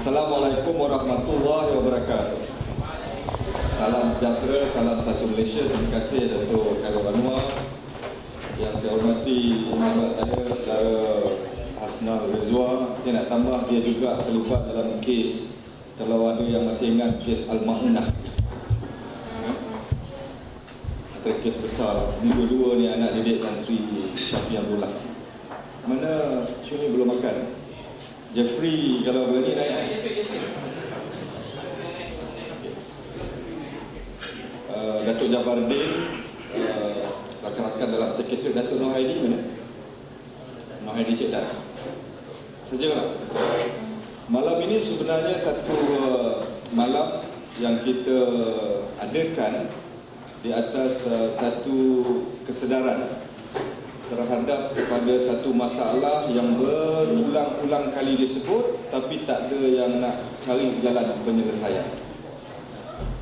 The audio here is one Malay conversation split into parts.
Assalamualaikum warahmatullahi wabarakatuh. Salam sejahtera, salam satu Malaysia. Terima kasih Dato' Khairul Anwar. Yang saya hormati sahabat saya secara Hasnal Rizwa. Saya nak tambah, dia juga terlibat dalam kes, kalau ada yang masih ingat, kes Al-Ma'unah. Antara kes besar. Ini dua-dua ni anak didik Tan Sri Syafiee Abdullah. Mana Syuni belum makan? Jeffrey kalau berani naik. Datuk Jabardin, rakan-rakan dalam sekretariat. Datuk Noh Haidi mana? Noh Haidi Cik dah. Saja tak? Malam ini sebenarnya satu malam yang kita adakan di atas satu kesedaran terhadap kepada satu masalah yang berulang-ulang kali disebut tapi tak ada yang nak cari jalan penyelesaian.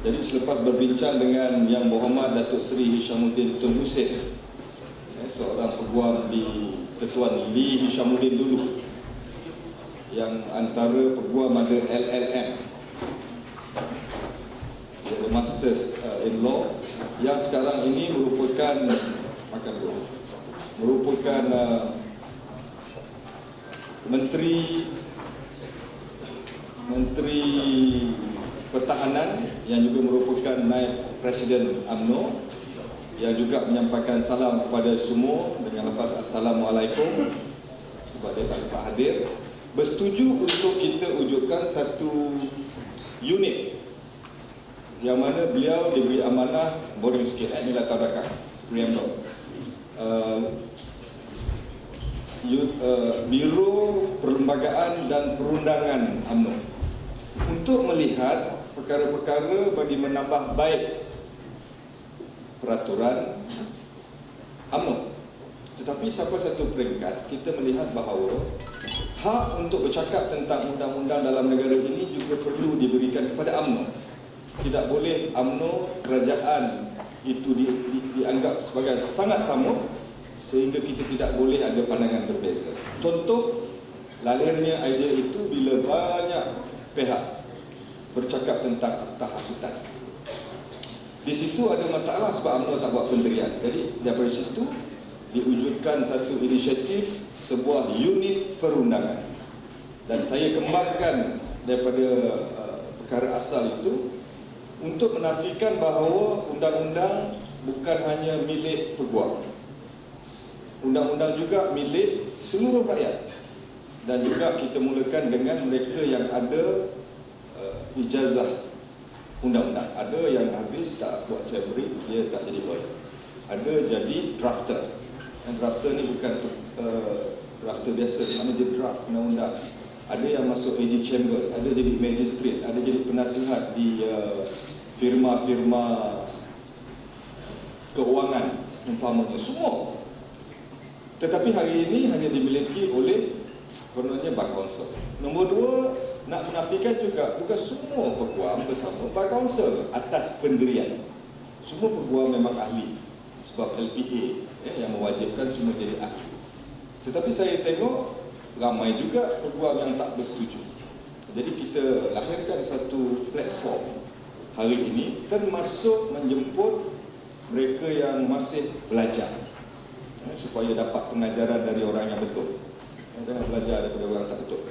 Jadi selepas berbincang dengan Yang Berhormat Datuk Seri Hishamuddin Tun Hussein, seorang peguam di Ketuan Lee Hishamuddin dulu, yang antara peguam ada LLM, dia ada Masters in Law, yang sekarang ini merupakan Menteri Pertahanan, yang juga merupakan Naib Presiden UMNO, yang juga menyampaikan salam kepada semua dengan lafaz Assalamualaikum, sebab dia tak dapat hadir, bersetuju untuk kita wujudkan satu unit yang mana beliau diberi amanah, boring sikit, ini latar belakang preamble, Biro Perlembagaan dan Perundangan UMNO, untuk melihat perkara-perkara bagi menambah baik peraturan UMNO. Tetapi sampai satu peringkat kita melihat bahawa hak untuk bercakap tentang undang-undang dalam negara ini juga perlu diberikan kepada UMNO. Tidak boleh UMNO, kerajaan itu dianggap sebagai sangat sama sehingga kita tidak boleh ada pandangan berbeza. Contoh lahirnya idea itu bila banyak pihak bercakap tentang akta hasutan. Di situ ada masalah sebab UMNO tak buat pendirian. Jadi daripada situ diwujudkan satu inisiatif, sebuah unit perundangan, dan saya kembangkan daripada perkara asal itu untuk menafikan bahawa undang-undang bukan hanya milik peguam, undang-undang juga milik seluruh rakyat. Dan juga kita mulakan dengan mereka yang ada ijazah undang-undang. Ada yang habis tak buat library, dia tak jadi lawyer. Ada jadi drafter. Dan drafter ni bukan drafter biasa, mana dia draft undang-undang. Ada yang masuk AG Chambers, ada jadi magistrate, ada jadi penasihat di firma-firma keuangan umpamanya, semua. Tetapi hari ini hanya dimiliki oleh kononnya Bar Kansel. Nombor dua, nak menafikan juga bukan semua peguam bersama Bar Kansel atas pendirian. Semua peguam memang ahli sebab LPA yang mewajibkan semua jadi ahli. Tetapi saya tengok ramai juga peguam yang tak bersetuju. Jadi kita lahirkan satu platform hari ini, termasuk menjemput mereka yang masih belajar, supaya dapat pengajaran dari orang yang betul. Jangan belajar daripada orang tak betul.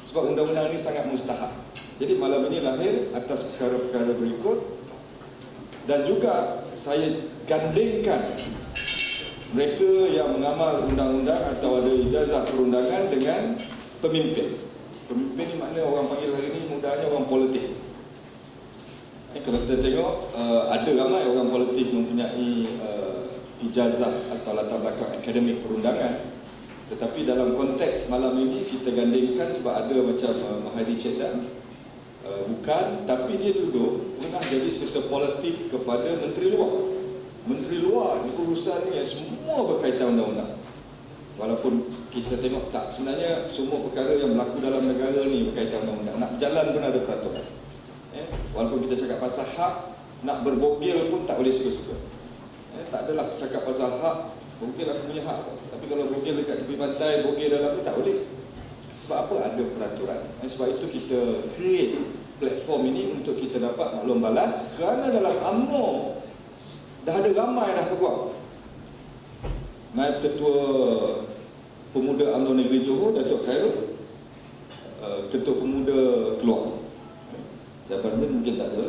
Sebab undang-undang ini sangat mustahak. Jadi malam ini lahir atas perkara-perkara berikut. Dan juga saya gandingkan mereka yang mengamal undang-undang atau ada ijazah perundangan dengan pemimpin. Pemimpin ni makna orang panggil hari ini mudahnya orang politik. Kalau kita tengok, ada ramai orang politik mempunyai ijazah atau latar belakang akademik perundangan. Tetapi dalam konteks malam ini kita gandingkan sebab ada macam Mahadi Cedang, bukan, tapi dia duduk pernah jadi sosiopolitik kepada Menteri Luar. Menteri Luar ni urusannya semua berkaitan undang-undang. Walaupun kita tengok tak, sebenarnya semua perkara yang berlaku dalam negara ni berkaitan undang-undang. Nak berjalan pun ada peraturan. Walaupun kita cakap pasal hak, nak berbogel pun tak boleh suka-suka. Tak adalah cakap pasal hak, bogel aku punya hak. Tapi kalau bogel dekat tepi pantai, bogel dalam ni tak boleh. Sebab apa? Ada peraturan. Sebab itu kita create platform ini untuk kita dapat maklum balas, kerana dalam UMNO dah ada ramai dah peguam. Naib Ketua Pemuda UMNO Negeri Johor, Datuk Khairul, Ketua Pemuda keluar. Jabatan dia mungkin tak ada.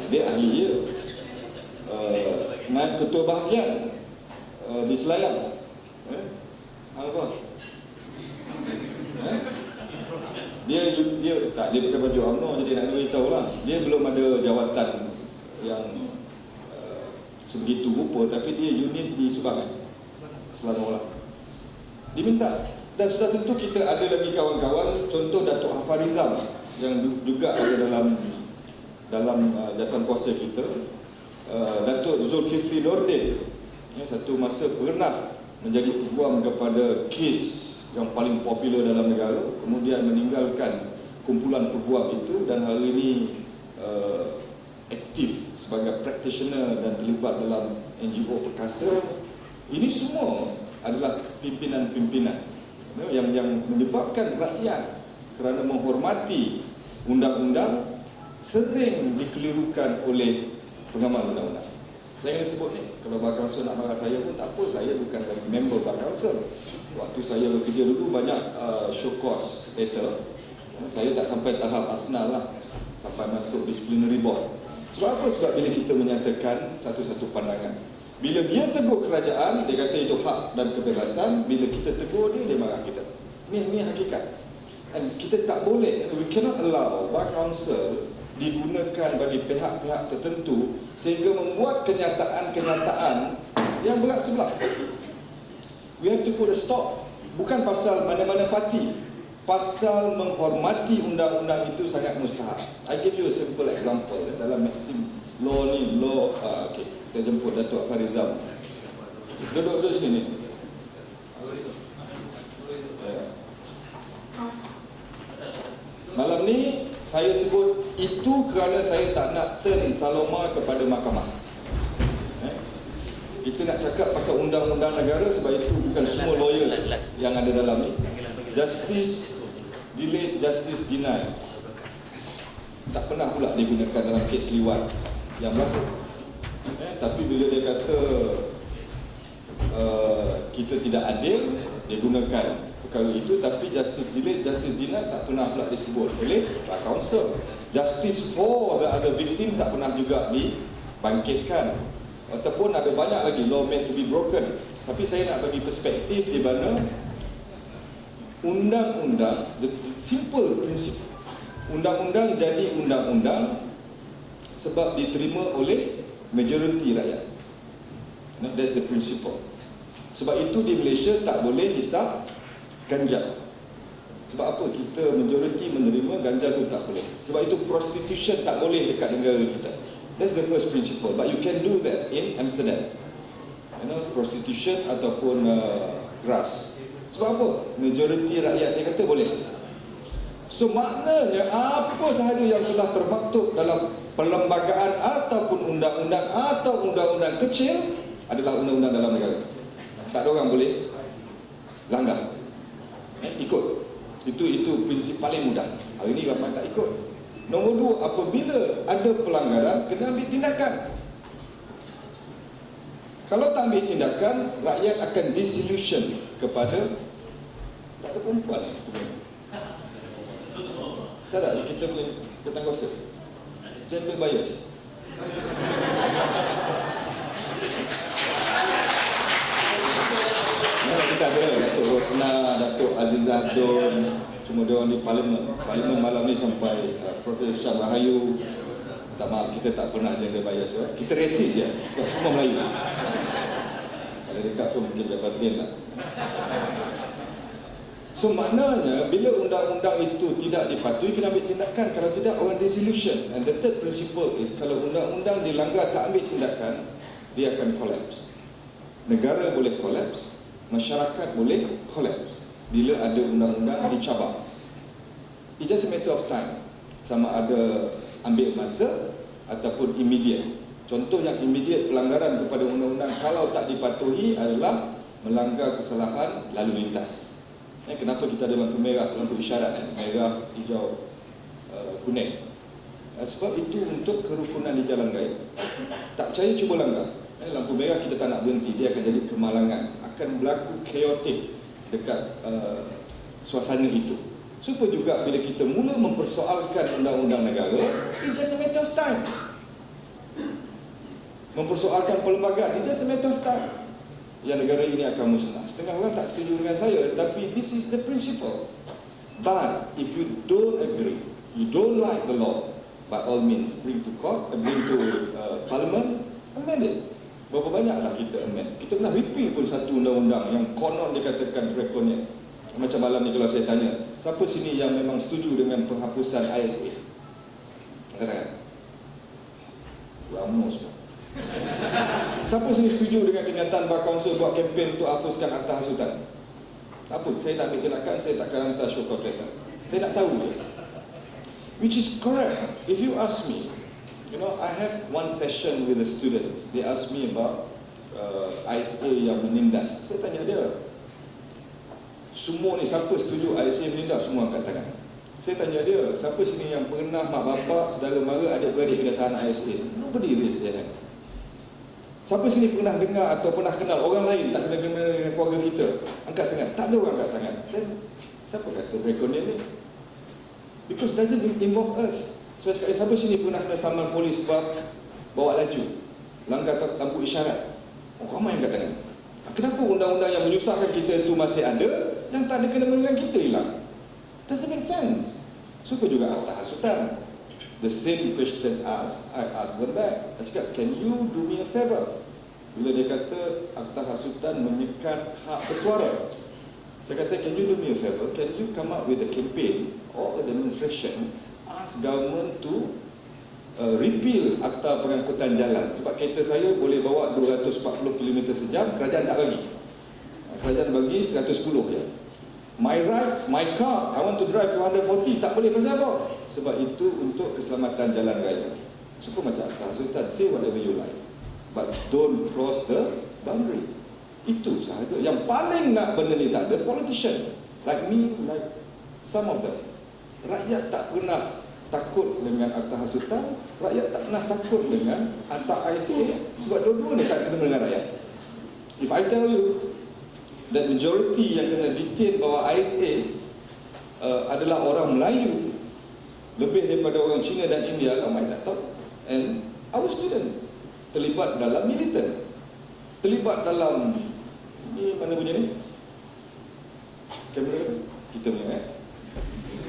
Dia ahli je. Naib Ketua Bahagian di Selayang. Apa? Dia pakai baju UMNO, jadi nak beritahu lah. Dia belum ada jawatan yang sebegitu rupa, tapi dia unit di Subang, Selangor lah. Diminta. Dan sudah tentu kita ada lagi kawan-kawan, contoh Datuk Hafarizam yang juga ada dalam jawatan kuasa kita. Datuk Zulkifli Nordin, satu masa pernah menjadi peguam kepada kes yang paling popular dalam negara, kemudian meninggalkan kumpulan peguam itu dan hari ini aktif sebagai practitioner dan terlibat dalam NGO perkasa. Ini semua adalah pimpinan-pimpinan yang menyebabkan rakyat kerana menghormati undang-undang sering dikelirukan oleh pengamal undang-undang. Saya ingin sebut ni, kalau Bar Kansel nak marah saya pun tak apa, saya bukan lagi member Bar Kansel. Waktu saya bekerja dulu banyak show cause letter. Saya tak sampai tahap asnal lah, sampai masuk disciplinary board. Sebab apa? Sebab bila kita menyatakan satu-satu pandangan, bila dia tegur kerajaan, dia kata itu hak dan kebebasan. Bila kita tegur dia, dia marah kita. Ini hakikat. Dan kita tak boleh, we cannot allow Bar Kansel digunakan bagi pihak-pihak tertentu sehingga membuat kenyataan-kenyataan yang berat sebelah. We have to put a stop. Bukan pasal mana-mana parti, pasal menghormati undang-undang itu sangat mustahak. I give you a simple example. Dalam Maxim law ni, okay. Saya jemput Datuk Farizam. Duduk sini. Malam ni saya sebut itu kerana saya tak nak turn Saloma kepada mahkamah. Kita nak cakap pasal undang-undang negara, sebab itu bukan semua lawyers yang ada dalam ni. Justice delayed, justice denied. Tak pernah pula digunakan dalam kes liwat yang berlaku. Tapi bila dia kata kita tidak adil, dia gunakan perkara itu. Tapi justice delayed, justice denied tak pernah pula disebut oleh Bar Kansel. Justice for the other victim tak pernah juga dibangkitkan. Ataupun ada banyak lagi law meant to be broken. Tapi saya nak bagi perspektif di mana undang-undang, the simple principle, undang-undang jadi undang-undang sebab diterima oleh majoriti rakyat. That's the principle. Sebab itu di Malaysia tak boleh hisap ganja. Sebab apa? Kita majoriti menerima ganja tu tak boleh. Sebab itu prostitution tak boleh dekat negara kita. That's the first principle. But you can do that in Amsterdam. Prostitution ataupun grass. Sebab apa? Majoriti rakyat dia kata boleh. So maknanya apa sahaja yang telah termaktub dalam perlembagaan ataupun undang-undang atau undang-undang kecil adalah undang-undang dalam negara. Tak ada orang boleh langgar. Ikut. Itu prinsip paling mudah. Hari ini ramai tak ikut. Nombor dua, apabila ada pelanggaran, kena ambil tindakan. Kalau tak ambil tindakan, rakyat akan disillusion kepada tak ada perempuan ni. Tak ada, kita boleh bertangguhasa. Gender bias. Kita ada Datuk Rosna, Datuk Azizah Don, cuma dia orang di Parlimen malam ni sampai Profesor Syah Rahayu. Tak maaf, kita tak pernah gender bias. Kita resis je, sebab semua Melayu. Kalau dekat pun mungkin Jabat Bin lah. So maknanya bila undang-undang itu tidak dipatuhi, kena ambil tindakan. Kalau tidak, orang disillusion. And the third principle is, kalau undang-undang dilanggar tak ambil tindakan, dia akan collapse. Negara boleh collapse, masyarakat boleh collapse bila ada undang-undang dicabar. It's just a matter of time. Sama ada ambil masa ataupun immediate. Contoh yang immediate, pelanggaran kepada undang-undang kalau tak dipatuhi adalah melanggar kesalahan lalu lintas. Kenapa kita ada lampu merah, lampu isyarat, merah, hijau, kuning? Sebab itu untuk kerukunan di jalan raya. Tak percaya, cuba langgar. Lampu merah kita tak nak berhenti, dia akan jadi kemalangan, akan berlaku chaotic dekat suasana itu. Supaya juga bila kita mula mempersoalkan undang-undang negara, it's just a matter of time. Mempersoalkan perlembagaan, it's just a matter of time. Yang negara ini akan musnah. Setengah orang tak setuju dengan saya, tapi this is the principle. But if you don't agree, you don't like the law, by all means bring to court, bring to parliament, amend it. Berapa banyaklah kita amend? Kita pernah repeal pun satu undang-undang yang konon dikatakan draconian. Macam malam ni kalau saya tanya, siapa sini yang memang setuju dengan penghapusan ISA? Katakan ramai semua. Siapa sini setuju dengan kenyataan Bar Kaunsil buat kempen untuk hapuskan akta hasutan? Tak apa, saya tak ambil tindakan, saya takkan hantar show cause letter. Saya nak tahu je. Which is correct. If you ask me, I have one session with the students. They ask me about ISA yang menindas. Saya tanya dia, semua ni siapa setuju ISA menindas? Semua angkat tangan. Saya tanya dia, siapa sini yang pernah mak bapak, saudara mara, adik-beradik kena tahan ISA? Nobody raise their hand. Siapa sini pernah dengar atau pernah kenal orang lain tak kena dengan keluarga kita? Angkat tangan. Tak ada orang angkat tangan. Dan siapa kata draconian ni? Because it doesn't involve us. So siapa sini pernah kena saman polis sebab bawa laju, langgar lampu isyarat? Ramai angkat tangan. Kenapa undang-undang yang menyusahkan kita itu masih ada, yang tak ada kena dengan kita hilang? Doesn't make sense. Suka juga akta hasutan. The same question I asked them back. I cakap, can you do me a favor? Bila dia kata akta hasutan menyekat hak bersuara, saya kata, can you do me a favor? Can you come up with a campaign or a demonstration, ask government to repeal akta pengangkutan jalan? Sebab kereta saya boleh bawa 240 km sejam, kerajaan tak bagi. Kerajaan bagi 110 je. My rights, my car, I want to drive 240, tak boleh. Pasal apa? Sebab itu untuk keselamatan jalan raya. Suka macam akta hasutan, say whatever you like, but don't cross the boundary. Itu sahaja. Yang paling nak benda ni tak ada, politician like me, like some of them. Rakyat tak pernah takut dengan akta hasutan, rakyat tak pernah takut dengan akta ISA, sebab dua-dua ni tak kena dengan rakyat. If I tell you that majority yang kena detain bawah ISA adalah orang Melayu, lebih daripada orang Cina dan India, ramai tak tahu. And our students terlibat dalam militer, terlibat dalam ni, mana punya ni? Kamera kita punya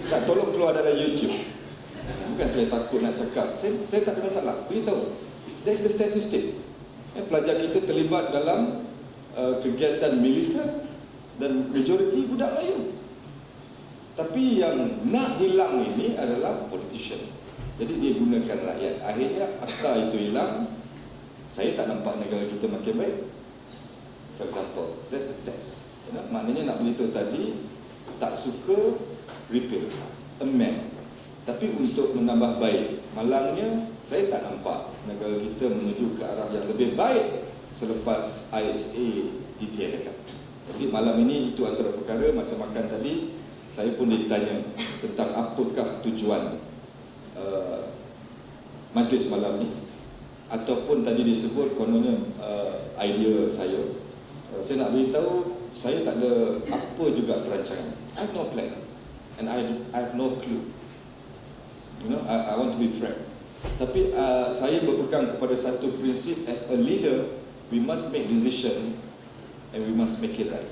tak, tolong keluar dari YouTube. Bukan saya takut nak cakap, saya tak ada masalah, beritahu. That's the statistic. Pelajar kita terlibat dalam kegiatan militer dan majoriti budak Melayu. Tapi yang nak hilang ini adalah politician. Jadi dia gunakan rakyat. Akhirnya akta itu hilang. Saya tak nampak negara kita makin baik. For example, that's the test. Maknanya nak beritahu tadi, tak suka repeal, amend. Tapi untuk menambah baik, malangnya saya tak nampak negara kita menuju ke arah yang lebih baik selepas ISA ditiadakan. Jadi malam ini itu antara perkara. Masa makan tadi saya pun ditanya tentang apakah tujuan majlis malam ni, ataupun tadi disebut kononnya idea saya. Saya nak beritahu, saya tak ada apa juga perancangan. I have no plan and I have no clue. I want to be frank. Tapi saya berpegang kepada satu prinsip, as a leader we must make decision and we must make it right.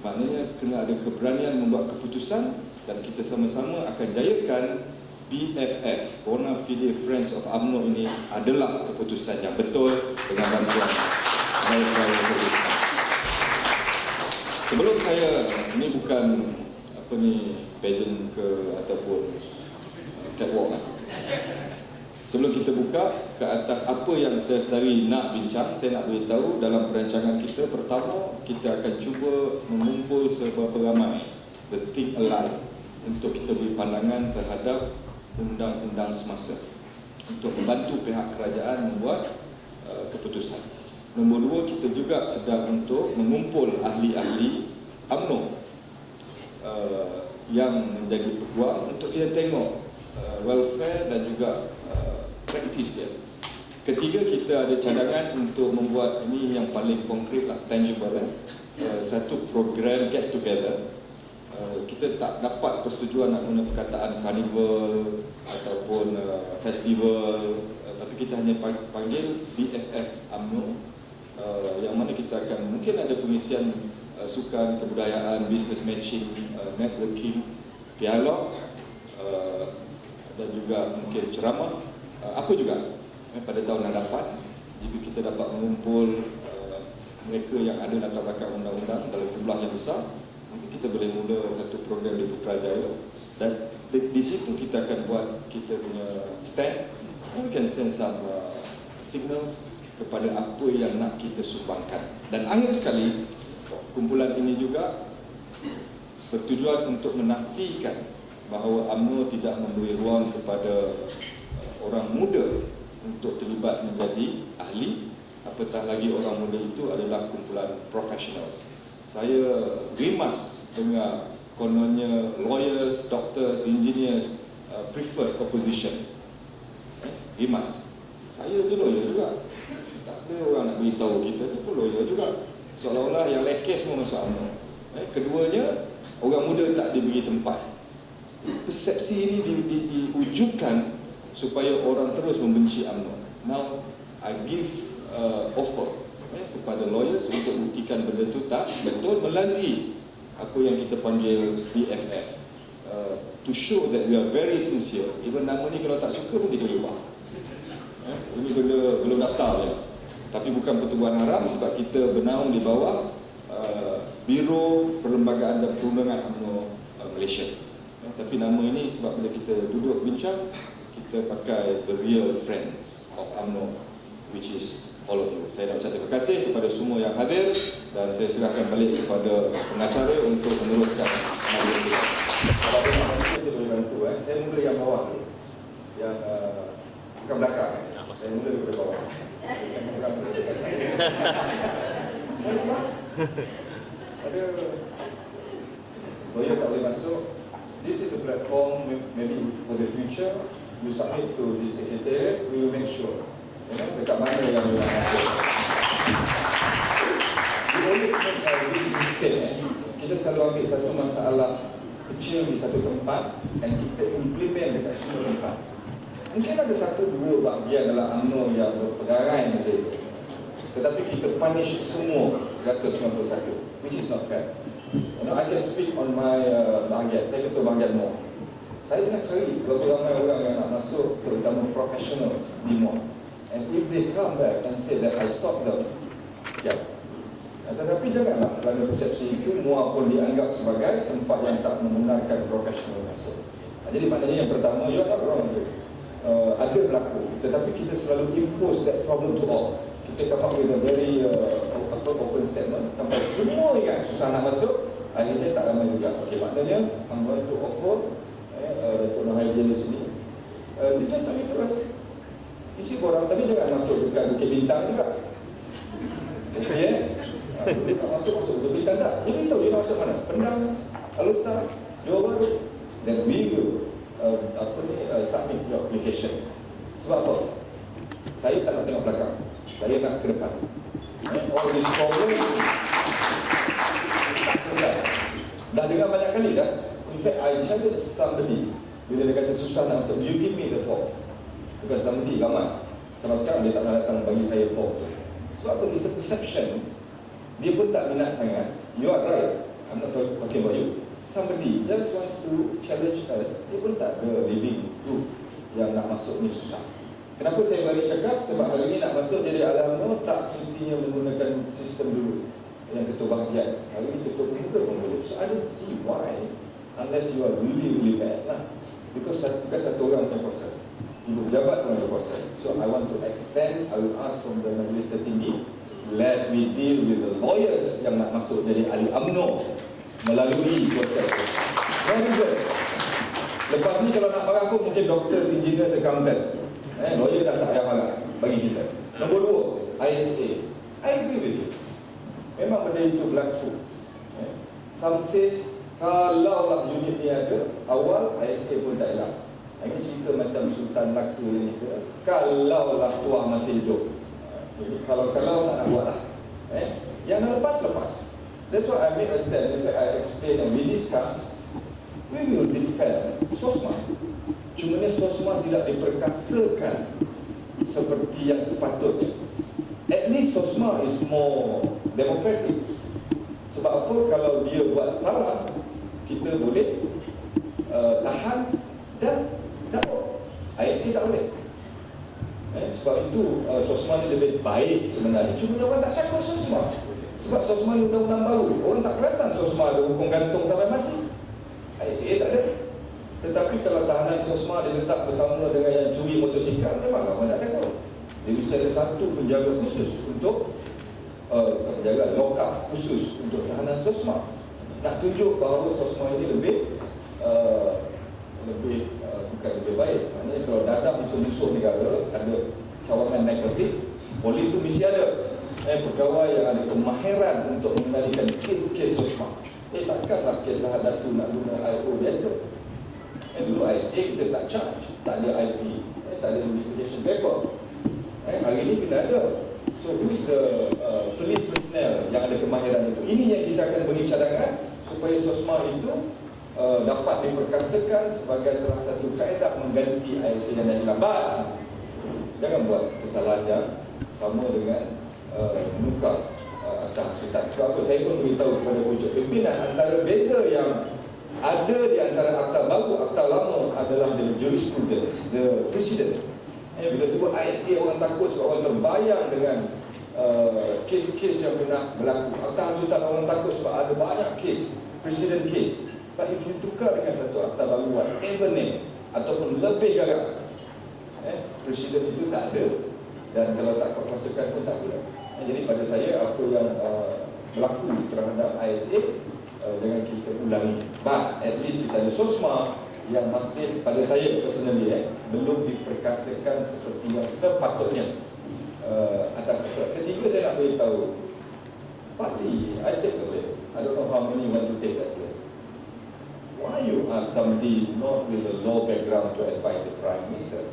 Maknanya kena ada keberanian membuat keputusan, dan kita sama-sama akan jayakan BFF, Bona Fide Friends of UMNO ini adalah keputusan yang betul dengan bantuan saya. Sebelum saya, ini bukan pageant ke ataupun catwalk lah. Sebelum kita buka ke atas apa yang saya sedari nak bincang, saya nak beritahu dalam perancangan kita, pertama kita akan cuba mengumpul seberapa ramai the think alike untuk kita beri pandangan terhadap undang-undang semasa, untuk membantu pihak kerajaan membuat keputusan. Nombor dua, kita juga sedang untuk mengumpul ahli-ahli UMNO yang menjadi peguam untuk kita tengok welfare dan juga praktis dia. Ketiga, kita ada cadangan untuk membuat ini yang paling konkret lah, tangible satu program get together. Kita tak dapat persetujuan nak guna perkataan carnival ataupun festival, tapi kita hanya panggil BFF UMNO, yang mana kita akan mungkin ada pengisian sukan, kebudayaan, business matching, networking, dialog, dan juga mungkin ceramah. Apa juga pada tahun hadapan, jika kita dapat mengumpul mereka yang ada latar belakang undang-undang dalam jumlah yang besar, mungkin kita boleh mula satu program di Putrajaya, dan di situ kita akan buat kita punya stand, and we can send some signals kepada apa yang nak kita sumbangkan. Dan akhir sekali, kumpulan ini juga bertujuan untuk menafikan bahawa UMNO tidak memberi ruang kepada orang muda untuk terlibat menjadi ahli, apatah lagi orang muda itu adalah kumpulan professionals. Saya rimas dengar kononnya lawyers, doctors, engineers prefer opposition. Rimas. Saya ni lawyer juga. Tak ada orang nak beritahu kita ni pun lawyer juga. Seolah-olah yang lelaki semua masuk UMNO. Keduanya, orang muda tak diberi tempat. Persepsi ini diwujudkan supaya orang terus membenci UMNO. Now, I give offer kepada lawyers untuk buktikan benda itu tak betul melalui apa yang kita panggil BFF, to show that we are very sincere. Even nama ni kalau tak suka pun kita boleh ubah. Ini benda belum daftar ya. Tapi bukan pertubuhan haram, sebab kita bernaung di bawah Biro Perlembagaan dan Perundangan UMNO Malaysia. Tapi nama ini sebab bila kita duduk bincang, kita pakai the real friends of UMNO, which is all of you. Saya nak ucap terima kasih kepada semua yang hadir, dan saya serahkan balik kepada pengacara untuk meneruskan majlis kita. Kalau ada manusia dia boleh bantu. Saya mula yang bawah tu, yang bukan belakang. Saya mula daripada bawah. Ada lawyer tak boleh masuk. This is the platform, maybe for the future, you submit to the secretariat, we will make sure. Dekat mana yang boleh masuk. We always make this mistake. Kita selalu ambil satu masalah kecil di satu tempat dan kita implement dekat semua tempat. Mungkin ada satu dua bahagian dalam UMNO yang berpegangan macam itu, tetapi kita punish semua 191, which is not fair. I can speak on my bahagian. Saya ketua bahagian MOR. Saya tengah cari berapa ramai orang yang nak masuk, terutama professionals di MOR. And if they come back and say that I stop them, siap. Tetapi janganlah kerana persepsi itu MOR pun dianggap sebagai tempat yang tak membenarkan profesional masuk. Jadi maknanya yang pertama, you are not wrong. Ada berlaku, tetapi kita selalu impose that problem to all. Kita come up with a very open statement sampai semua ingat susah nak masuk, akhirnya tak ramai juga. Okey, maknanya I'm going to offer Datuk Noh Haidin di sini, dia just submit to us, isi borang, tapi jangan masuk dekat Bukit Bintang juga. Okey, tak masuk Bukit Bintang tak? Dia beritahu dia nak masuk mana? Pendang, Alustar, Johor Bahru. Then we will submit your application. Sebab apa? Saya tak nak tengok belakang, saya nak ke depan. All this problem tak selesai. Dah dengar banyak kali dah. In fact, I challenge somebody bila dia kata susah nak masuk, you give me the form. Bukan somebody, ramai. Sampai sekarang dia tak nak datang bagi saya form tu. Sebab apa? It's a perception. Dia pun tak minat sangat. You are right, I'm not talking about you. Somebody just want to challenge us. Dia pun tak ada living proof yang nak masuk ni susah. Kenapa saya bagi cakap? Sebab hari ini nak masuk jadi UMNO tak semestinya menggunakan sistem dulu yang ketua bahagian. Hari ini ketua pemuda pun boleh. So I don't see why, unless you are really bad lah. Because bukan satu orang yang kuasa, ibu pejabat pun yang kuasa. So I want to extend, I will ask from the majlis tertinggi, let me deal with the lawyers yang nak masuk jadi ahli UMNO melalui proses. Very good. Lepas ni kalau nak marah pun mungkin doctors, engineers, accountant. Lawyer dah tak payah marah bagi kita. Nombor dua, ISA. I agree with you. Memang benda itu berlaku. Some says Kalaulah unit ni ada, awal ISA pun tak hilang. Ini cerita macam Sultan Laksa ni tu. Kalaulah tuah masih hidup. Jadi kalau nak buat lah. Yang nak lepas. That's why I made a stand. In fact, I explain and we discuss. We will defend SOSMA. Cumanya SOSMA tidak diperkasakan seperti yang sepatutnya. At least SOSMA is more democratic. Sebab apa? Kalau dia buat salah, kita boleh tahan dan dapat. ISA tak boleh. Sebab itu SOSMA ni lebih baik sebenarnya. Cuma orang tak takut SOSMA. Sebab SOSMA ni undang-undang baru. Orang tak perasan SOSMA ada hukum gantung sampai mati. ISA tak ada. Tetapi kalau tahanan SOSMA diletak bersama dengan yang curi motosikal, memang orang tak takut. Dia mesti ada satu penjaga khusus untuk penjaga lokal khusus untuk tahanan SOSMA. Nak tunjuk bahawa SOSMA ini lebih bukan lebih baik. Maknanya kalau dadam itu musuh negara, ada cawangan narkotik, polis tu mesti ada pegawai yang ada kemahiran untuk mengendalikan kes-kes SOSMA. Takkanlah kes Lahad Datu nak guna IO biasa. Dulu ISA kita tak charge, tak ada IP, tak ada investigation paper. Hari ini kena ada. So who is the police personnel yang ada kemahiran itu? Ini yang kita akan beri cadangan supaya SOSMA itu dapat diperkasakan sebagai salah satu kaedah mengganti ISA yang dah hilang. Jangan buat kesalahan yang sama dengan menukar akta hasutan. Sebab apa? Saya pun beritahu kepada pucuk pimpinan, antara beza yang ada di antara akta baru, akta lama adalah the jurisprudence, the precedent. Bila sebut ISA, orang takut sebab orang terbayang dengan kes-kes yang pernah berlaku. Akta hasutan orang takut sebab ada banyak kes, precedent case. But if you tukar dengan satu akta baru, whatever name ataupun lebih garang, presiden itu tak ada, dan kalau tak kuasakan pun tak guna. Jadi pada saya, apa yang berlaku terhadap ISA dengan kita ulangi. But at least kita ada SOSMA yang masih pada saya personally belum diperkasakan seperti yang sepatutnya atas asas. Ketiga, saya nak beritahu, partly I take the blame. I don't know how many want to take that blame. Why you ask somebody not with a law background to advise the Prime Minister?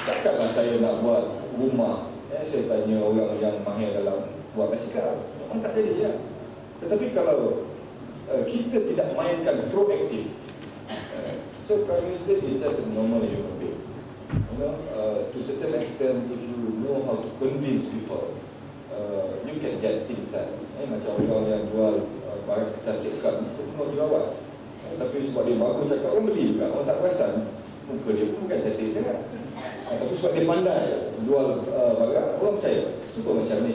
Takkanlah saya nak buat rumah, saya tanya orang yang mahir dalam buat basikal. Memang tak jadi ya. Tetapi kalau kita tidak mainkan proaktif, so Prime Minister is just a normal human being. To a certain extent, if you know how to convince people, you can get things done. Macam orang yang jual barang kecantikan, penuh jerawat, tapi sebab dia bagus cakap, orang beli juga. Orang tak perasan muka dia pun bukan cantik sangat, tapi sebab dia pandai jual barang, orang percaya. Suka macam ni.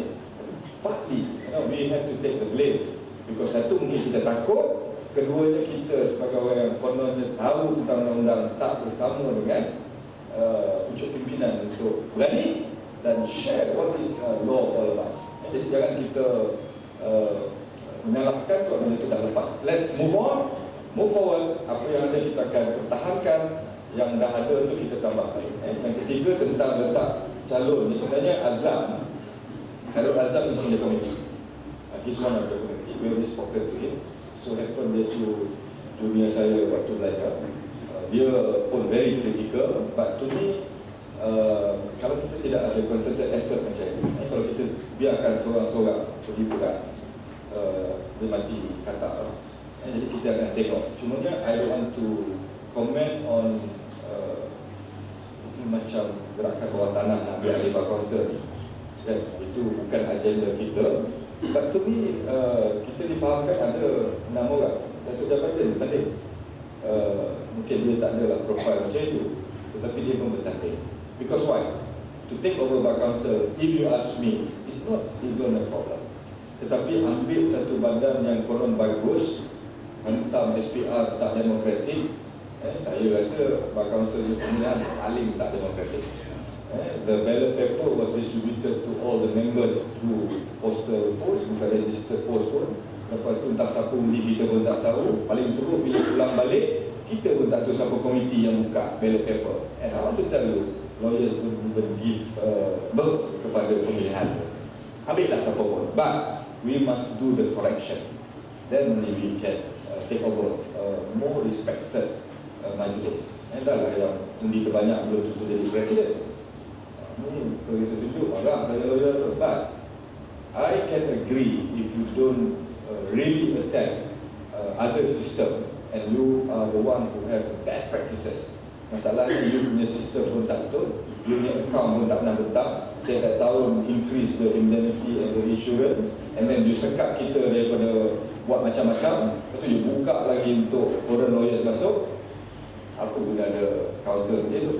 Partly, we have to take the blame. Because satu, mungkin kita takut. Keduanya, kita sebagai orang yang kononnya tahu tentang undang-undang, tak bersama dengan pucuk pimpinan untuk berani dan share what is law all about. Jadi jangan kita menyalahkan sebab benda itu dah lepas. Let's move on, move forward. Apa yang ada kita akan pertahankan, yang dah ada itu kita tambah. Yang ketiga, tentang letak calon. Sebenarnya Azam, Harun Azam is in the committee. He's one of the committee. We already spoken to him. So happen dia tu junior saya waktu belajar. Dia pun very critical. But to me, kalau kita tidak ada concerted effort macam ini, kalau kita biarkan seorang-seorang pergi berat, dia mati kata. Jadi kita akan tengok. Cumanya I don't want to comment on macam gerakan bawah tanah nak biar lebar konser. Itu bukan agenda kita. But to me, kita difahamkan ada 6 orang. Datuk Jabatan bertanding. Mungkin dia tak adalah profil macam itu, tetapi dia pun bertanding. Because why? To take over bar council, if you ask me, it's not even a problem. Tetapi ambil satu badan yang konon bagus, hentam SPR tak demokratik, saya rasa bar council ni pemilihan paling tak demokratik. The ballot paper was distributed to all the members through postal post, bukan register post pun. Lepas tu entah siapa undi kita pun tak tahu. Paling teruk bila pulang balik, kita pun tak tahu siapa komiti yang buka ballot paper. And I want to tell you, lawyers don't even give birth kepada pemilihan. Ambillah siapa pun. But we must do the correction. Then only we can take over more respected majlis. Dah lah yang undi terbanyak belum tentu jadi presiden. Ini kalau kita tunjuk marah lawyer tu. But I can agree if you don't really attack other system and you are the one who have the best practices. Masalahnya you punya sistem pun tak betul, you punya account pun tak pernah betah, tiap tahun increase the indemnity and the insurance, and then you sekat kita daripada buat macam-macam, lepas tu you buka lagi untuk foreign lawyers masuk. Apa guna ada counsel macam tu?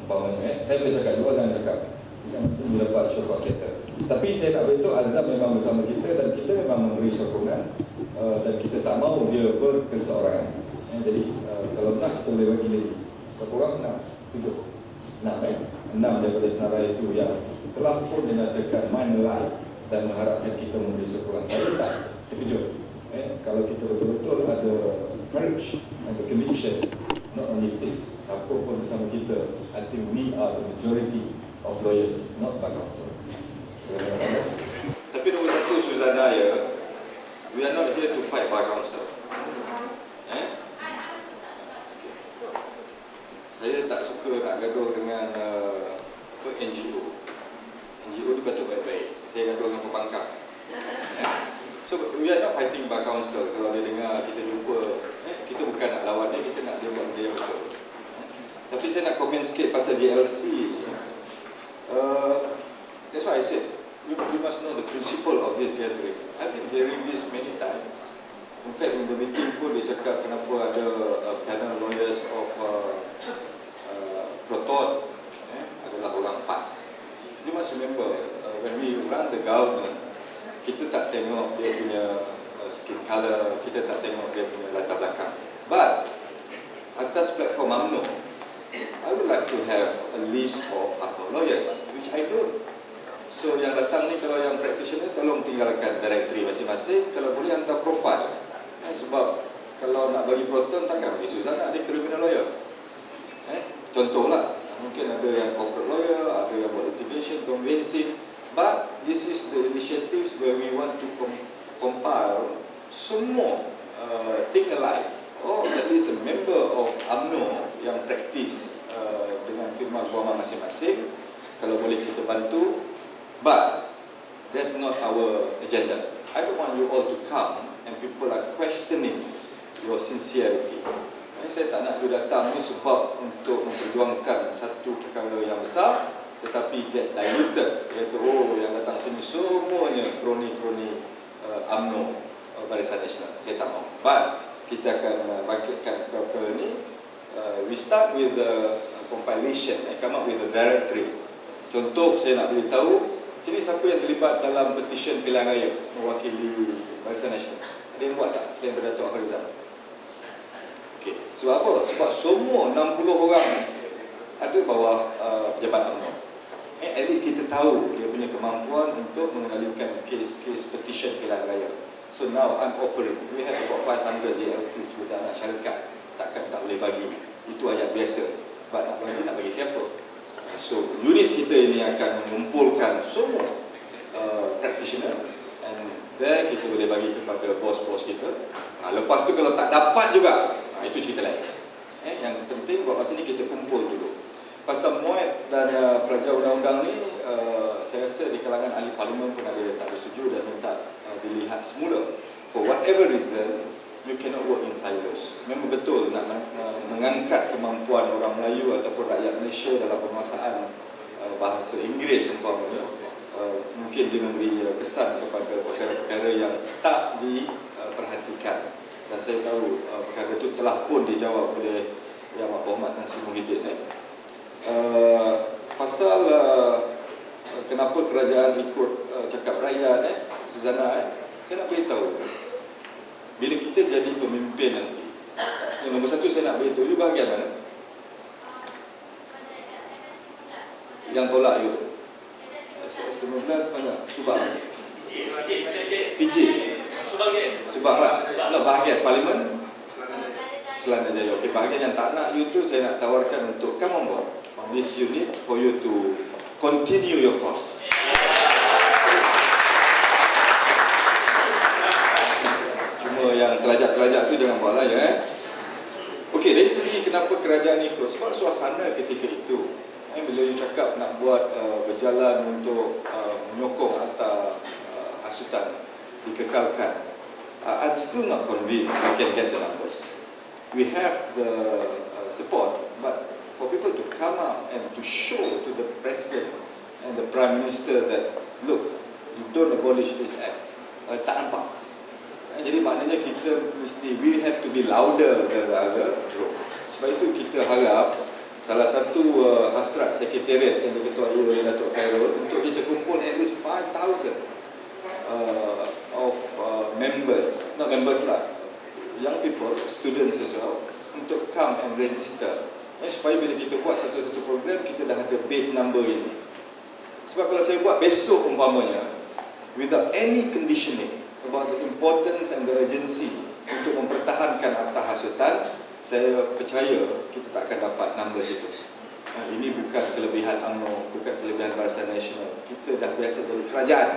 Umpamanya, saya boleh cakap juga, jangan cakap. Yang penting you dapat show cause letter. Tapi saya nak beritahu Azam memang bersama kita dan kita memang memberi sokongan dan kita tak mahu dia berkeseorangan. Jadi kalau nak kita boleh bagi lagi. Berapa orang? 6, 7, 6 6 daripada senarai itu yang telah pun dinyatakan main-light dan mengharapkan kita memberi sokongan. Saya tak terkejut. Kalau kita betul-betul ada courage and the conviction, not only 6, siapa pun bersama kita, I think we are the majority of lawyers, not by counsel. Tapi nombor satu, Suzana, ya, we are not here to fight by counsel. Saya tak suka nak gaduh dengan NGO. NGO ni betul baik-baik. Saya gaduh dengan pembangkang. So we are not fighting by counsel. Kalau dia dengar kita jumpa, kita bukan nak lawan dia, kita nak dia buat benda yang betul. Tapi saya nak komen sikit pasal GLC. That's why I said you must know the principle of this gathering. I've been hearing this many times. In fact, in the meeting pun dia cakap kenapa ada panel lawyers of Proton adalah orang PAS. You must remember, when we run the government, kita tak tengok dia punya skin color, kita tak tengok dia punya latar belakang. But atas platform UMNO, I would like to have a list of UMNO lawyers, which I don't. So yang datang ni, kalau yang practitioner, tolong tinggalkan directory masing-masing. Kalau boleh hantar profile. Sebab kalau nak bagi Proton, takkan bagi Suzana, dia criminal lawyer. Contohlah, mungkin ada yang corporate lawyer, ada yang buat litigation, conveyancing. But this is the initiatives where we want to compile semua think alike, or at least a member of UMNO yang praktis dengan firma kewangan masing-masing. Kalau boleh kita bantu. But that's not our agenda. I don't want you all to come and people are questioning your sincerity. Saya tak nak you datang ni sebab untuk memperjuangkan satu perkara yang besar, tetapi get diluted, iaitu yang datang sini semuanya kroni-kroni UMNO, Barisan Nasional. Saya tak mahu. But kita akan bangkitkan perkara ni. We start with the compilation, come up with a directory. Contoh, saya nak beritahu sini siapa yang terlibat dalam petition pilihan raya mewakili Barisan Nasional. Ada yang buat tak selain Datuk Afrizal? Okay. Sebab apa? Sebab semua 60 orang ada bawah pejabat UMNO. At least kita tahu dia punya kemampuan untuk mengendalikan kes-kes petition pilihan raya. So now I'm offering, we have about 500 JLCs with anak syarikat. Takkan tak boleh bagi. Itu ayat biasa. But nak bagi siapa? So unit kita ini akan mengumpulkan semua practitioner, and there kita boleh bagi kepada bos-bos kita. Lepas tu kalau tak dapat juga, itu cerita lain. Yang penting buat masa ni kita kumpul dulu. Pasal MUAT dan pelajar undang-undang ni, saya rasa di kalangan ahli parlimen pun ada tak bersetuju dan minta dilihat semula. For whatever reason, you cannot work in silos. Memang betul nak mengangkat kemampuan orang Melayu ataupun rakyat Malaysia dalam penguasaan bahasa Inggeris umpamanya, mungkin dia memberi kesan kepada perkara-perkara yang tak diperhatikan. Dan saya tahu perkara itu telah pun dijawab oleh Yang Berhormat Tan Sri Muhyiddin. Pasal kenapa kerajaan ikut cakap rakyat, Suzana, saya nak beritahu, bila kita jadi pemimpin nanti, nombor satu saya nak beritahu, you bahagian mana? Yang tolak you SS-15 mana? Subang PJ Subang lah. Nak bahagian parlimen Kelana Jaya. Okay, bahagian yang tak nak you tu, saya nak tawarkan untuk come on board on this unit for you to continue your course. Kelajak tu jangan buat lah ya. Okey, dari segi kenapa kerajaan ikut, sebab suasana ketika itu. Bila you cakap nak buat berjalan untuk menyokong atau hasutan dikekalkan, I'm still not convinced we can get the numbers. We have the support, but for people to come up and to show to the President and the Prime Minister that, look, you don't abolish this act, tak nampak. Jadi maknanya kita mesti, we have to be louder than the other group. Sebab itu kita harap salah satu hasrat sekretariat yang Ketua oleh Datuk Khairul untuk kita kumpul at least 5,000 of members, not members lah, young people, students as well, untuk come and register. Supaya bila kita buat satu-satu program, kita dah ada base number ini. Sebab kalau saya buat besok umpamanya, without any conditioning about the importance and the urgency untuk mempertahankan akta hasutan, saya percaya kita tak akan dapat numbers itu. Ini bukan kelebihan UMNO, bukan kelebihan Barisan Nasional. Kita dah biasa jadi kerajaan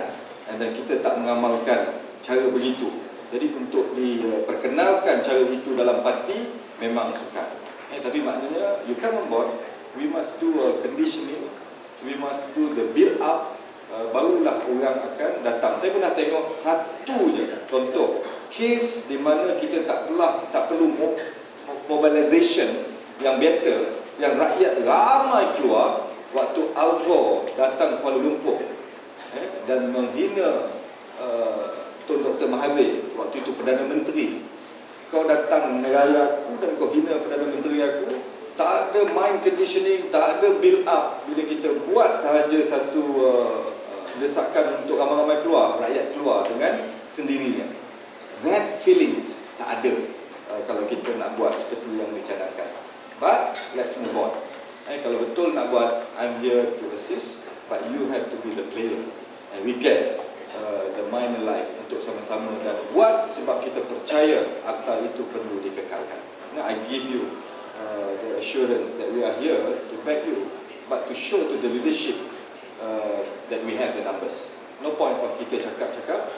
dan kita tak mengamalkan cara begitu. Jadi untuk diperkenalkan cara itu dalam parti memang sukar. Tapi maknanya you come on board, we must do a conditioning, we must do the build up, barulah orang akan datang. Saya pernah tengok satu je contoh kes di mana kita tak perlu mobilization yang biasa, yang rakyat ramai keluar waktu Al Gore datang Kuala Lumpur dan menghina Tun Dr. Mahathir, waktu itu Perdana Menteri. Kau datang negara aku dan kau hina Perdana Menteri aku. Tak ada mind conditioning, tak ada build up. Bila kita buat sahaja satu desakan untuk ramai-ramai keluar, rakyat keluar dengan sendirinya. That feelings tak ada kalau kita nak buat seperti yang dicadangkan. But let's move on. Kalau betul nak buat, I'm here to assist, but you have to be the player. And we get the mind alive untuk sama-sama dan buat sebab kita percaya akta itu perlu dikekalkan. Now I give you the assurance that we are here to back you, but to show to the leadership that we have the numbers. No point of kita cakap-cakap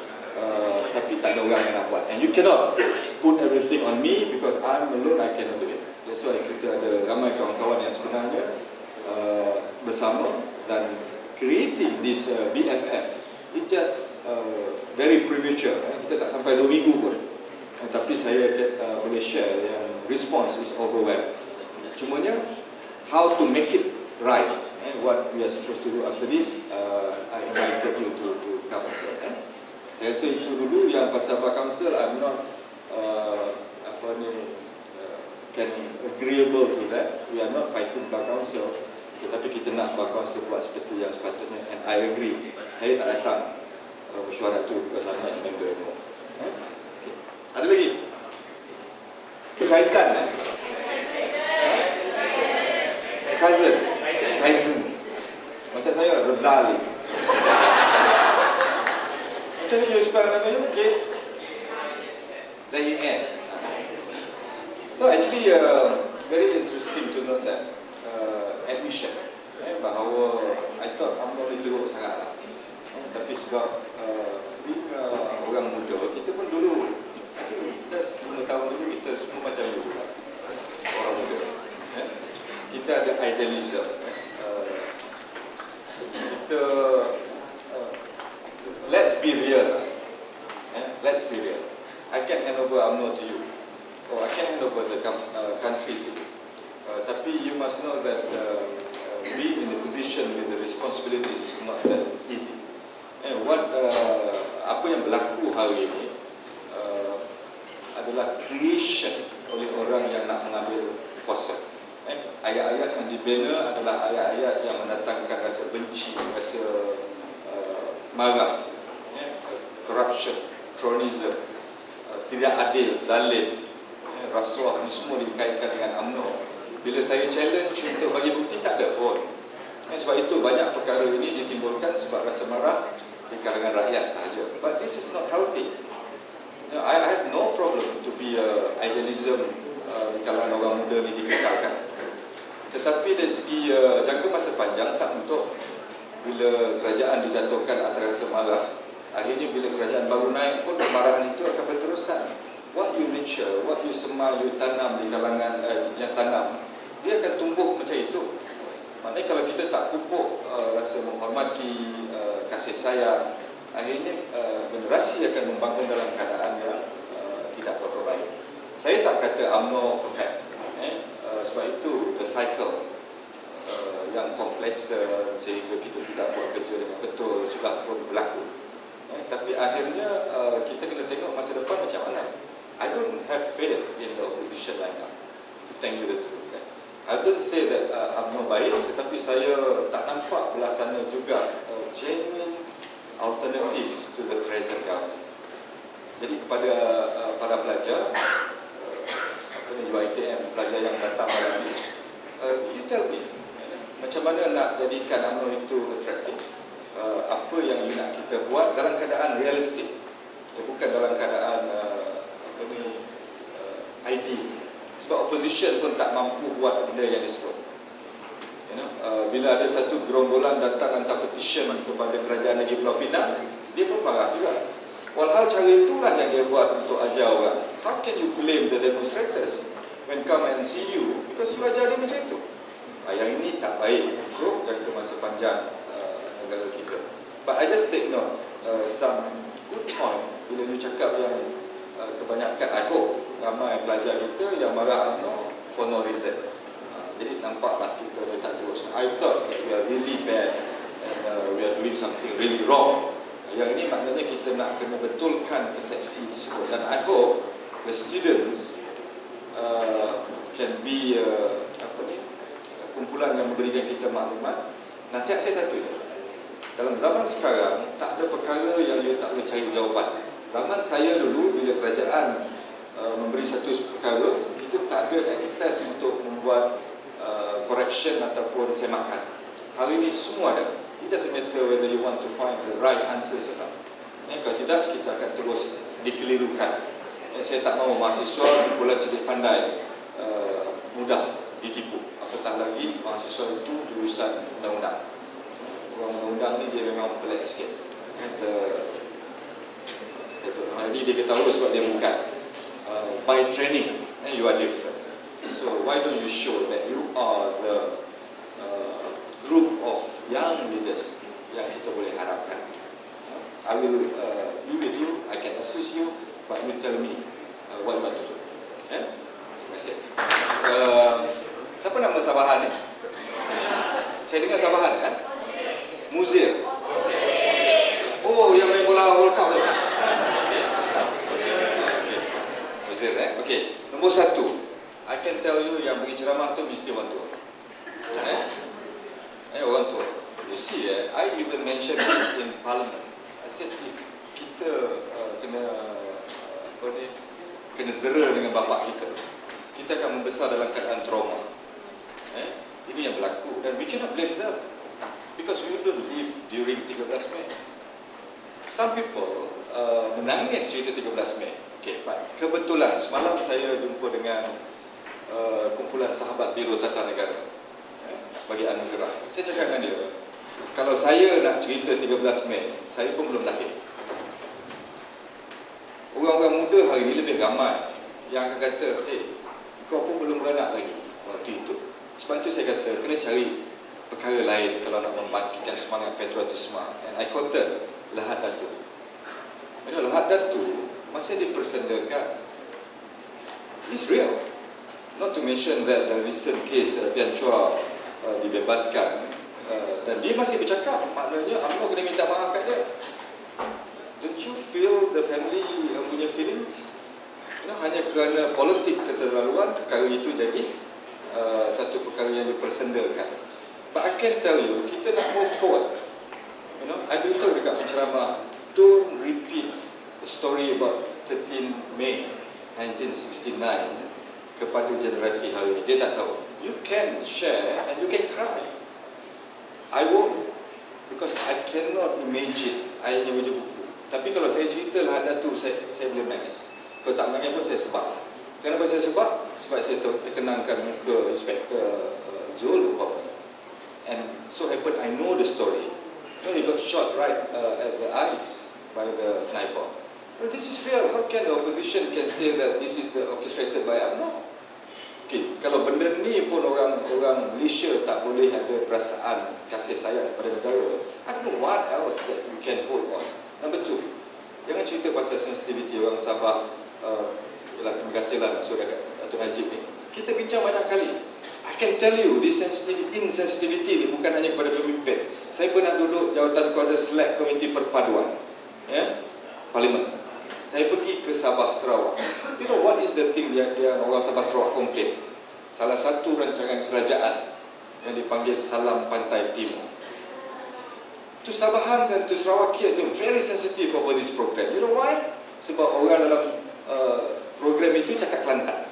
tapi tak ada orang yang nak buat. And you cannot put everything on me because I'm alone, I cannot do it. That's why kita ada ramai kawan-kawan yang sebenarnya bersama dan creating this BFF. It just very premature. Kita tak sampai 2 minggu pun. Tapi saya boleh share yang response is overwhelmed. Cumanya how to make it right, what we are supposed to do after this, I invited you to come. Saya rasa itu dulu yang pasal Bar Council, I'm not can agreeable to that. We are not fighting Bar Council, tetapi kita nak Bar Council buat seperti yang sepatutnya. And I agree. Saya tak datang mesyuarat tu because I'm not a member anymore. Okay. Ada lagi? Kaisan Kaizen. Macam saya Razali. Macam ni you spell namanya? Okay. Zain. No, actually very interesting to note that admission. Bahawa I thought UMNO ni teruk sangat lah. Tapi sebab orang muda, kita pun dulu, just 5 tahun dulu kita semua macam itu lah. Orang muda. Kita ada idealism. Kita let's be real. Let's be real. I can hand over UMNO to you. Or I can hand over the country to you. Tapi you must know that being in the position with the responsibilities is not that easy. Apa yang berlaku hari ini adalah creation oleh orang yang nak mengambil kuasa. Ayat-ayat yang dibina adalah ayat-ayat yang mendatangkan rasa benci, rasa marah, corruption, cronyism, tidak adil, zalim, rasuah, ini semua dikaitkan dengan UMNO. Bila saya challenge untuk bagi bukti, tak ada pun. Sebab itu banyak perkara ini ditimbulkan sebab rasa marah di kalangan rakyat sahaja. But this is not healthy. I have no problem to be idealism di kalangan orang muda ni dikekalkan. Tetapi dari segi jangka masa panjang tak untuk bila kerajaan dijatuhkan atas rasa marah. Akhirnya bila kerajaan baru naik pun kemarahan itu akan berterusan. what you nurture, what you semai, you tanam di kalangan yang tanam, dia akan tumbuh macam itu. Maknanya kalau kita tak pupuk rasa menghormati, kasih sayang, akhirnya generasi akan membangun dalam keadaan yang tidak berapa baik. Saya tak kata UMNO perfect, sebab itu the cycle yang kompleksan sehingga kita tidak buat kerja dengan betul sudah pun berlaku. Tapi akhirnya kita kena tengok masa depan macam mana. I don't have faith in the opposition right now, to tell you the truth. I don't say that UMNO baik, tetapi saya tak nampak belah sana juga genuine alternative to the present government. Jadi kepada para pelajar, UiTM, pelajar yang datang malam ini, you tell me, macam mana nak jadikan UMNO itu atraktif? Apa yang you nak kita buat dalam keadaan realistik, bukan dalam keadaan ideal. Sebab opposition pun tak mampu buat benda yang disebut. Bila ada satu gerombolan datang hantar petition kepada kerajaan negeri Pulau Pinang, dia pun marah juga. Walhal cara itulah yang dia buat untuk ajar orang. How can you blame the demonstrators when come and see you because you ajar dia macam itu? Yang ini tak baik untuk jangka masa panjang negara kita. But I just take note some good point bila you cakap yang kebanyakan, I hope ramai pelajar kita yang marah UMNO for no reason. Jadi nampaklah kita dah tak terus. I thought that we are really bad and we are doing something really wrong. Yang ini maknanya kita nak kena betulkan persepsi tersebut. Dan I hope the students can be kumpulan yang memberikan kita maklumat. Nasihat saya satu, dalam zaman sekarang tak ada perkara yang you tak boleh cari jawapan. Zaman saya dulu bila kerajaan memberi satu perkara, kita tak ada akses untuk membuat correction ataupun semakan. Hari ini semua ada. It just a matter whether you want to find the right answers or not. Kalau tidak, kita akan terus dikelirukan. Saya tak mahu mahasiswa bola cerdik pandai mudah ditipu. Apatah lagi mahasiswa itu jurusan undang-undang. Orang undang-undang ni dia memang pelik sikit. Hari ini dia ketahui sebab dia bukan. By training, you are different. So why don't you show that you are the group of young leaders yang kita boleh harapkan. I will be with you, I can assist you, but you tell me what you want to do. Terima kasih. Siapa nama Sabahan ni? Saya dengar Sabahan kan? Muzir. Oh, yang main bola World Cup tu. Muzir Okay. Nombor 1, I can tell you yang bagi ceramah tu mesti orang tua. Orang tua. You see, I even mentioned this in Parliament. I said if kita kena dera dengan bapa kita, kita akan membesar dalam keadaan trauma. Ini yang berlaku dan we cannot blame them because we don't live during 13 Mei. Some people menangis cerita 13 Mei. Okay, but kebetulan semalam saya jumpa dengan kumpulan sahabat Biro Tata Negara bagi anugerah. Saya cakap dengan dia, kalau saya nak cerita 13 Mei, saya pun belum lahir. Orang-orang muda hari ini lebih ramai yang akan kata, kau pun belum beranak lagi waktu itu. Sebab itu saya kata, kena cari perkara lain kalau nak membangkitkan semangat patriotisme. And I quoted Lahad Datu. Lahad Datu masih dipersendakan. It's real. Not to mention that the recent case Tian Chua dibebaskan dan dia masih bercakap, maknanya UMNO kena minta maaf kat dia. Don't you feel the family punya feelings? Hanya kerana politik keterlaluan perkara itu jadi satu perkara yang dipersendakan. But I can tell you, kita nak move forward. I beritahu dekat penceramah, don't repeat the story about 13 Mei 1969 kepada generasi hari ini. Dia tak tahu. You can share and you can cry. I won't, because I cannot imagine. I hanya baca buku. Tapi kalau saya cerita Lahad Datu, saya boleh menangis. Kalau tak menangis pun saya sebab. Kenapa saya sebab? Sebab saya terkenangkan muka Inspektor Zul. And so happened I know the story. He got shot right at the eyes by the sniper. Well, this is real. How can the opposition can say that this is the orchestrated by UMNO? Okay, kalau benda ni pun orang Malaysia tak boleh ada perasaan kasih sayang kepada negara, I don't know what else that you can hold on. Number two, jangan cerita pasal sensitivity orang Sabah. Terima kasihlah saudara Datuk Najib ni. Kita bincang banyak kali. I can tell you, this insensitivity ni bukan hanya kepada pemimpin. Saya pernah duduk jawatan kuasa Select Komiti Perpaduan, Parlimen. Saya pergi ke Sabah, Sarawak. You know what is the thing yang orang Sabah, Sarawak komplain? Salah satu rancangan kerajaan yang dipanggil Salam Pantai Timur. To Sabahans and to Sarawakia, they're very sensitive over this program. You know why? Sebab orang dalam program itu cakap Kelantan.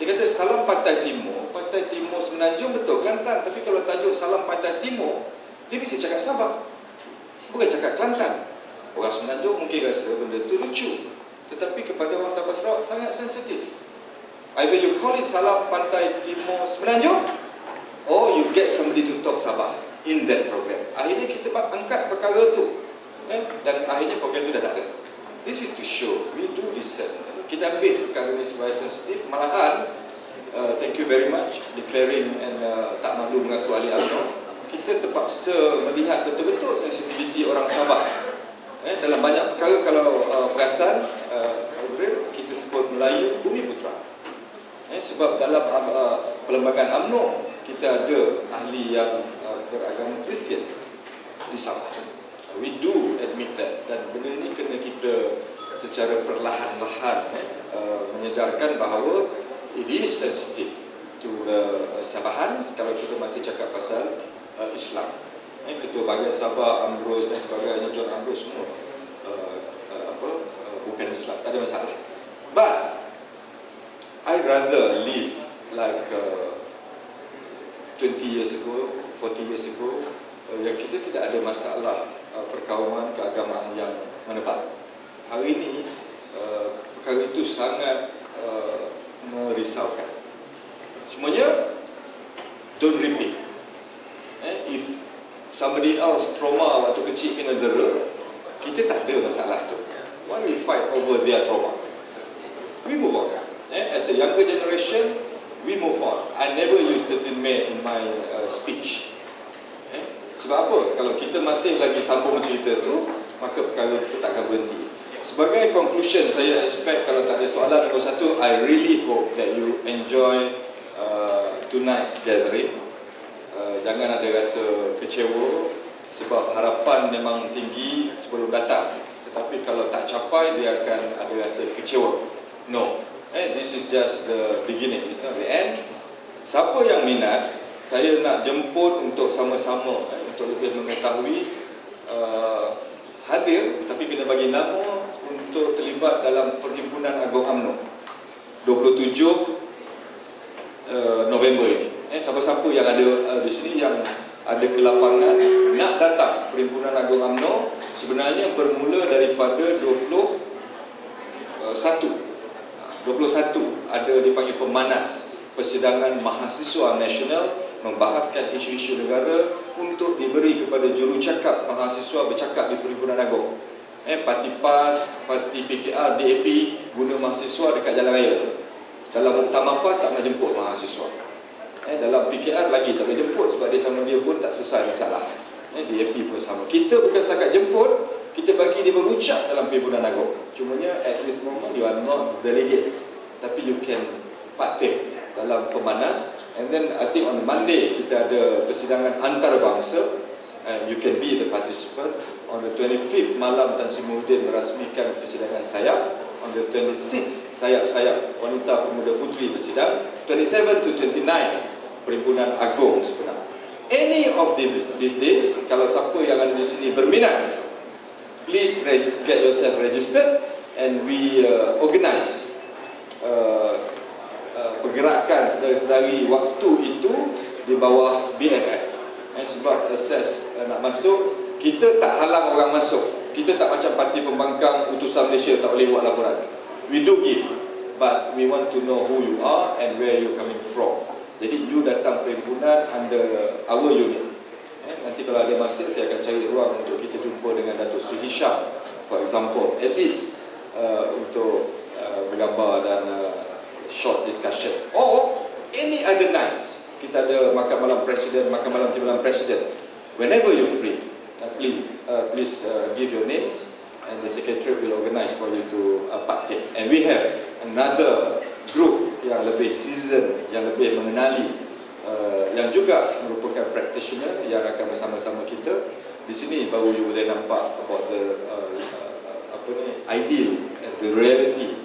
Dia kata Salam Pantai Timur Semenanjung betul Kelantan, tapi kalau tajuk Salam Pantai Timur, dia mesti cakap Sabah, bukan cakap Kelantan. Orang Semenanjung mungkin rasa benda itu lucu, tetapi kepada orang Sabah Sarawak sangat sensitif. Either you call it Salam Pantai Timur Semenanjung, or you get somebody to talk Sabah in that program. Akhirnya kita angkat perkara tu, dan akhirnya program itu dah tak ada. This is to show we do listen. Kita ambil perkara ini sebagai sensitif. Malahan, thank you very much declaring and tak malu mengaku ahli UMNO. Kita terpaksa melihat betul-betul sensitiviti orang Sabah. Dalam banyak perkara, kalau perasan Azril, kita sebut Melayu Bumi Putra. Sebab dalam perlembagaan UMNO kita ada ahli yang beragama Kristian di Sabah. We do admit that, dan benda ini kena kita secara perlahan-lahan menyedarkan bahawa it is sensitive to the Sabahans kalau kita masih cakap pasal Islam. Ketua Bahagian Sabah, Ambrose dan sebagainya, John Ambrose semua bukan Islam, tak ada masalah. But I rather live like 20 years ago, 40 years ago, yang kita tidak ada masalah perkauman keagamaan yang menebal. Hari ini perkara itu sangat merisaukan. Semuanya don't repeat. If somebody else trauma waktu kecil kena dera, kita tak ada masalah tu. Why we fight over their trauma? We move on. As a younger generation, we move on. I never use 13 May in my speech. Sebab apa? Kalau kita masih lagi sambung cerita tu, maka perkara itu tak akan berhenti. Sebagai conclusion, saya expect kalau tak ada soalan, nombor satu, I really hope that you enjoy tonight's gathering. Jangan ada rasa kecewa, sebab harapan memang tinggi sebelum datang. Tetapi kalau tak capai, dia akan ada rasa kecewa. No, this is just the beginning, it's not the end. Siapa yang minat, saya nak jemput untuk sama-sama, untuk lebih mengetahui, hadir, tapi kena bagi nama untuk terlibat dalam Perhimpunan Agung UMNO 27 November ini. Siapa-siapa yang ada di sini yang ada kelapangan nak datang Perhimpunan Agung UMNO, sebenarnya bermula daripada 21 ada dipanggil pemanas persidangan mahasiswa nasional membahaskan isu-isu negara untuk diberi kepada jurucakap mahasiswa bercakap di Perhimpunan Agung. Parti PAS, Parti PKR, DAP guna mahasiswa dekat jalan raya. Dalam Muktamar PAS tak pernah jemput mahasiswa. Dalam PKR lagi tak boleh jemput sebab dia sama dia pun tak selesai masalah. DAP pun sama. Kita bukan setakat jemput, kita bagi dia berucap dalam Perhimpunan Agung. Cumanya at this moment you are not delegates, tapi you can partake dalam pemanas. And then I think on the Monday kita ada persidangan antarabangsa, and you can be the participant. On the 25th malam Tan Sri Muhyiddin merasmikan persidangan sayap. On the 26th sayap-sayap wanita pemuda puteri bersidang. 27 to 29 Perhimpunan Agung sebenar. Any of these days, kalau siapa yang ada di sini berminat, please get yourself registered and we organize pergerakan sedari-sedari waktu itu di bawah BFF. Sebab assess nak masuk, kita tak halang orang masuk. Kita tak macam parti pembangkang utusan Malaysia tak boleh buat laporan. We do give, but we want to know who you are and where you coming from. Jadi you datang perhimpunan under our unit. Nanti kalau ada masa saya akan cari ruang untuk kita jumpa dengan Datuk Sri Hisham for example, at least untuk bergambar dan short discussion, or any other nights kita ada makan malam presiden, makan malam timbalan presiden. Whenever you're free, please give your names, and the secretary will organize for you to partake. And we have another group yang lebih seasoned, yang lebih mengenali, yang juga merupakan practitioner yang akan bersama-sama kita. Di sini baru you boleh nampak about the ideal and the reality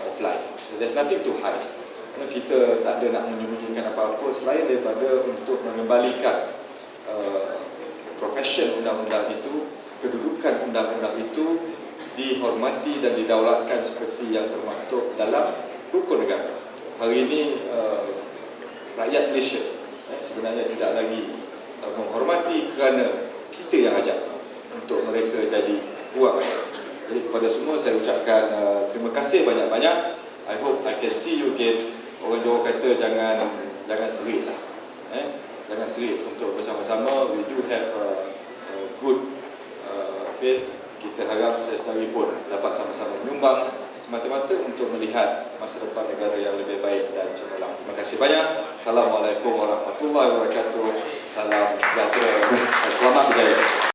of life. There's nothing to hide. Kerana kita tak ada nak menyembunyikan apa-apa selain daripada untuk mengembalikan profession undang-undang itu, kedudukan undang-undang itu dihormati dan didaulatkan seperti yang termaktub dalam hukum negara. Hari ini rakyat Malaysia sebenarnya tidak lagi menghormati kerana kita yang ajak untuk mereka jadi kuat. Jadi kepada semua saya ucapkan terima kasih banyak-banyak. I hope I can see you again. Orang Johor kata jangan serit lah. Jangan serit untuk bersama-sama. We do have good faith. Kita harap Selestari pun dapat sama-sama menyumbang semata-mata untuk melihat masa depan negara yang lebih baik dan cemerlang. Terima kasih banyak. Assalamualaikum warahmatullahi wabarakatuh. Salam sejahtera. Selamat berjaya.